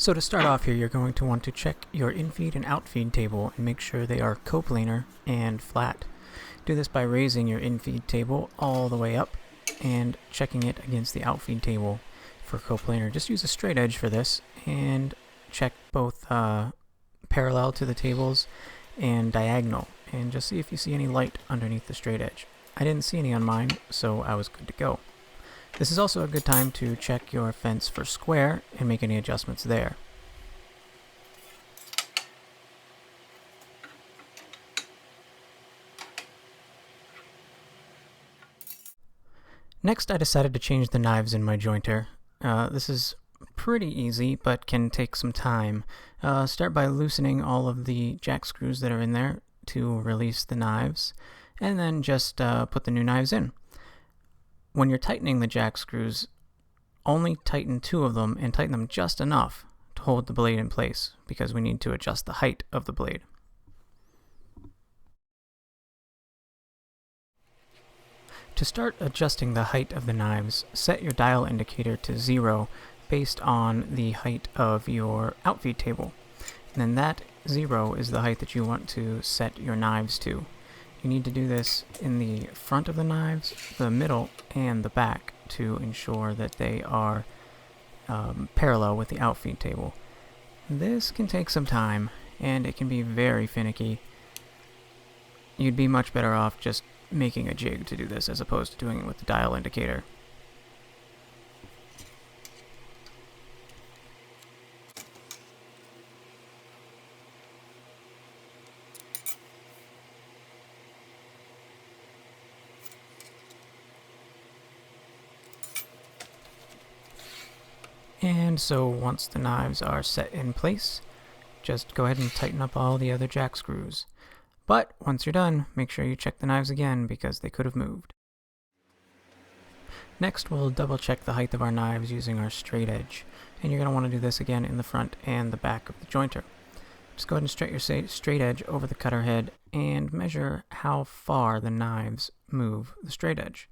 So to start off here, you're going to want to check your infeed and outfeed table and make sure they are coplanar and flat. Do this by raising your infeed table all the way up and checking it against the outfeed table for coplanar. Just use a straight edge for this and check both parallel to the tables and diagonal, and just see if you see any light underneath the straight edge. I didn't see any on mine, so I was good to go. This is also a good time to check your fence for square and make any adjustments there. Next, I decided to change the knives in my jointer. This is pretty easy, but can take some time. Start by loosening all of the jack screws that are in there to release the knives, and then just put the new knives in. When you're tightening the jack screws, only tighten 2 of them and tighten them just enough to hold the blade in place, because we need to adjust the height of the blade. To start adjusting the height of the knives, set your dial indicator to 0 based on the height of your outfeed table. And then that 0 is the height that you want to set your knives to. You need to do this in the front of the knives, the middle, and the back to ensure that they are parallel with the outfeed table. This can take some time, and it can be very finicky. You'd be much better off just making a jig to do this as opposed to doing it with the dial indicator. And so once the knives are set in place, just go ahead and tighten up all the other jack screws. But once you're done, make sure you check the knives again because they could have moved. Next, we'll double check the height of our knives using our straight edge. And you're going to want to do this again in the front and the back of the jointer. Just go ahead and straight your straight edge over the cutter head and measure how far the knives move the straight edge.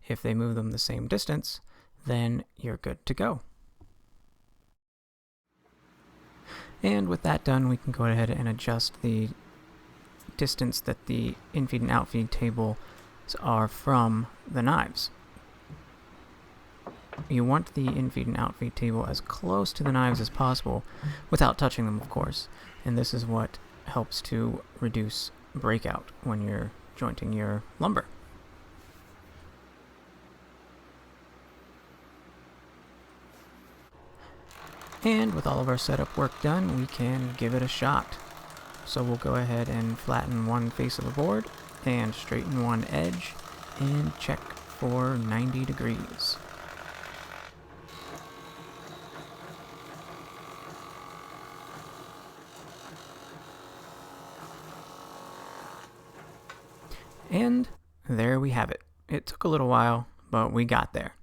If they move them the same distance, then you're good to go. And with that done, we can go ahead and adjust the distance that the infeed and outfeed tables are from the knives. You want the infeed and outfeed table as close to the knives as possible without touching them, of course. And this is what helps to reduce breakout when you're jointing your lumber. And with all of our setup work done, we can give it a shot. So we'll go ahead and flatten one face of the board and straighten one edge and check for 90 degrees. And there we have it. It took a little while, but we got there.